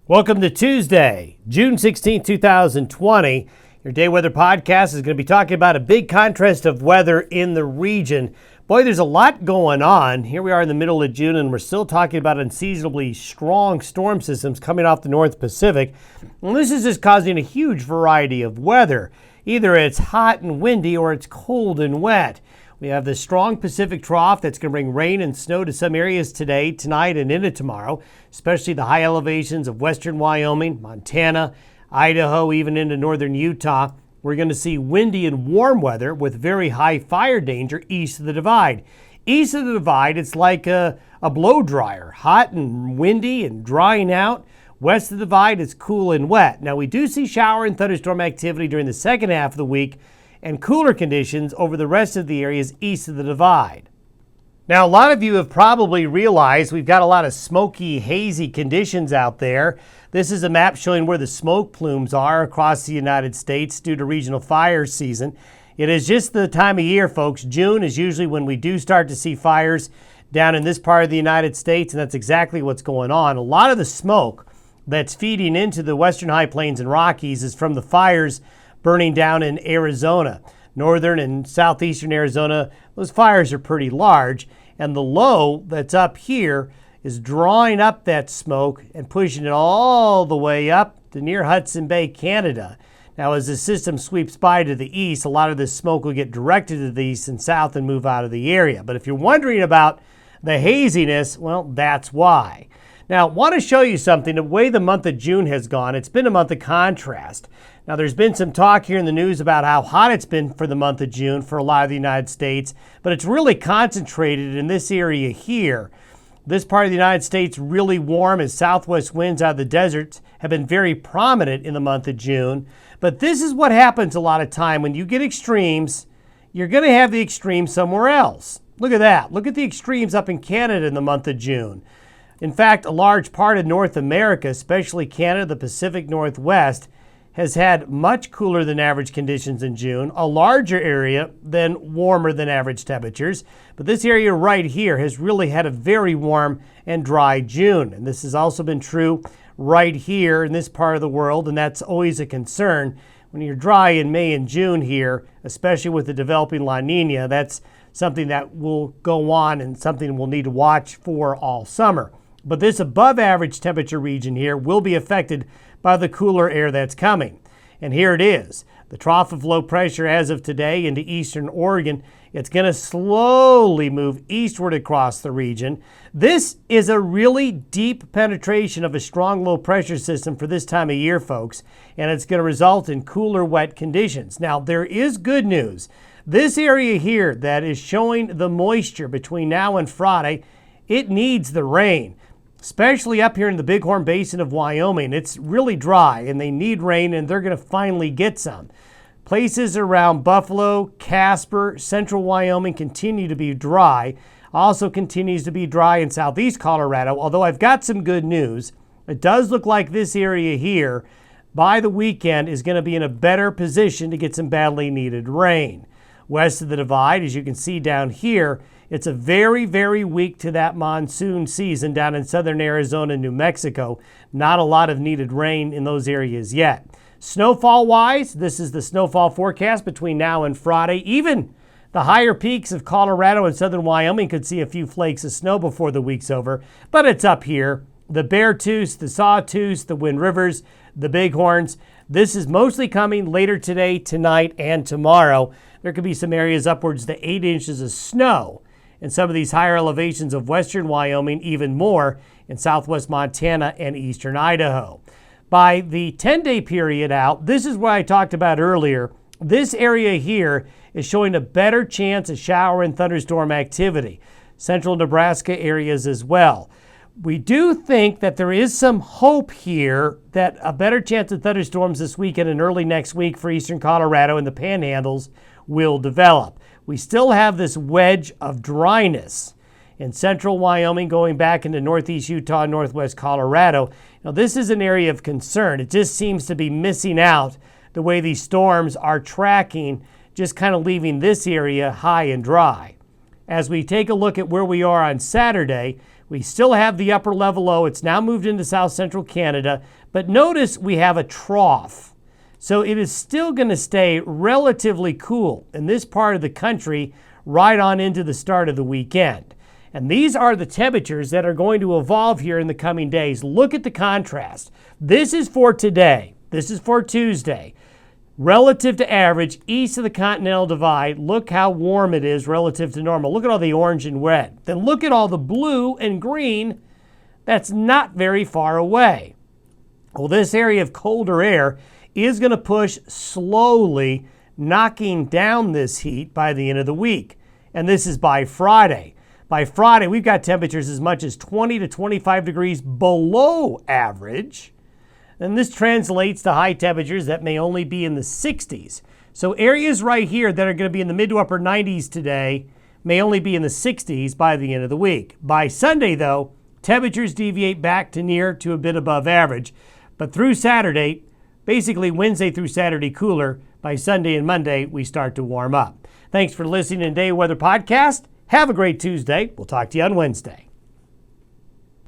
Welcome to Tuesday, June 16, 2020. Your day weather podcast is going to be talking about a big contrast of weather in the region. Boy, there's a lot going on. Here we are in the middle of June, and we're still talking about unseasonably strong storm systems coming off the North Pacific. And this is just causing a huge variety of weather. Either it's hot and windy or it's cold and wet. We have this strong Pacific trough that's going to bring rain and snow to some areas today, tonight, and into tomorrow, especially the high elevations of western Wyoming, Montana, Idaho, even into northern Utah. We're going to see windy and warm weather with very high fire danger east of the divide. East of the divide, it's like a blow dryer, hot and windy and drying out. West of the divide, it's cool and wet. Now, we do see shower and thunderstorm activity during the second half of the week, and cooler conditions over the rest of the areas east of the divide. Now, a lot of you have probably realized we've got a lot of smoky, hazy conditions out there. This is a map showing where the smoke plumes are across the United States due to regional fire season. It is just the time of year, folks. June is usually when we do start to see fires down in this part of the United States, and that's exactly what's going on. A lot of the smoke that's feeding into the western high plains and Rockies is from the fires burning down in Arizona. Northern and southeastern Arizona, those fires are pretty large, and the low that's up here is drawing up that smoke and pushing it all the way up to near Hudson Bay, Canada. Now, as the system sweeps by to the east, a lot of this smoke will get directed to the east and south and move out of the area. But if you're wondering about the haziness, well, that's why. Now, I want to show you something, the way the month of June has gone. It's been a month of contrast. Now, there's been some talk here in the news about how hot it's been for the month of June for a lot of the United States, but it's really concentrated in this area here. This part of the United States really warm as southwest winds out of the deserts have been very prominent in the month of June. But this is what happens a lot of time. When you get extremes, you're going to have the extremes somewhere else. Look at that. Look at the extremes up in Canada in the month of June. In fact, a large part of North America, especially Canada, the Pacific Northwest, has had much cooler than average conditions in June, a larger area than warmer than average temperatures. But this area right here has really had a very warm and dry June. And this has also been true right here in this part of the world, and that's always a concern. When you're dry in May and June here, especially with the developing La Nina, that's something that will go on and something we'll need to watch for all summer. But this above average temperature region here will be affected by the cooler air that's coming. And here it is. The trough of low pressure as of today into eastern Oregon, it's going to slowly move eastward across the region. This is a really deep penetration of a strong low pressure system for this time of year, folks, and it's going to result in cooler, wet conditions. Now, there is good news. This area here that is showing the moisture between now and Friday, it needs the rain. Especially up here in the Bighorn Basin of Wyoming. It's really dry and they need rain, and they're going to finally get some. Places around Buffalo, Casper, central Wyoming continue to be dry. Also continues to be dry in southeast Colorado, although I've got some good news. It does look like this area here by the weekend is going to be in a better position to get some badly needed rain. West of the divide, as you can see down here, it's a very, very weak to that monsoon season down in southern Arizona and New Mexico. Not a lot of needed rain in those areas yet. Snowfall-wise, this is the snowfall forecast between now and Friday. Even the higher peaks of Colorado and southern Wyoming could see a few flakes of snow before the week's over, but it's up here. The Beartooth, the Sawtooth, the Wind Rivers, the Bighorns. This is mostly coming later today, tonight, and tomorrow. There could be some areas upwards to 8 inches of snow in some of these higher elevations of western Wyoming, even more in southwest Montana and eastern Idaho. By the 10-day period out, this is what I talked about earlier. This area here is showing a better chance of shower and thunderstorm activity. Central Nebraska areas as well. We do think that there is some hope here that a better chance of thunderstorms this weekend and early next week for eastern Colorado and the panhandles will develop. We still have this wedge of dryness in central Wyoming going back into northeast Utah and northwest Colorado. Now, this is an area of concern. It just seems to be missing out the way these storms are tracking, just kind of leaving this area high and dry. As we take a look at where we are on Saturday, We still have the upper level low. It's now moved into south central Canada. But notice we have a trough. So it is still going to stay relatively cool in this part of the country right on into the start of the weekend. And these are the temperatures that are going to evolve here in the coming days. Look at the contrast. This is for today. This is for Tuesday. Relative to average, east of the Continental Divide, look how warm it is relative to normal. Look at all the orange and red. Then look at all the blue and green. That's not very far away. Well, this area of colder air is going to push slowly, knocking down this heat by the end of the week. And this is by Friday. By Friday, we've got temperatures as much as 20 to 25 degrees below average. And this translates to high temperatures that may only be in the 60s. So areas right here that are going to be in the mid to upper 90s today may only be in the 60s by the end of the week. By Sunday, though, temperatures deviate back to near to a bit above average. But through Saturday, basically Wednesday through Saturday cooler. By Sunday and Monday, we start to warm up. Thanks for listening to Day Weather Podcast. Have a great Tuesday. We'll talk to you on Wednesday.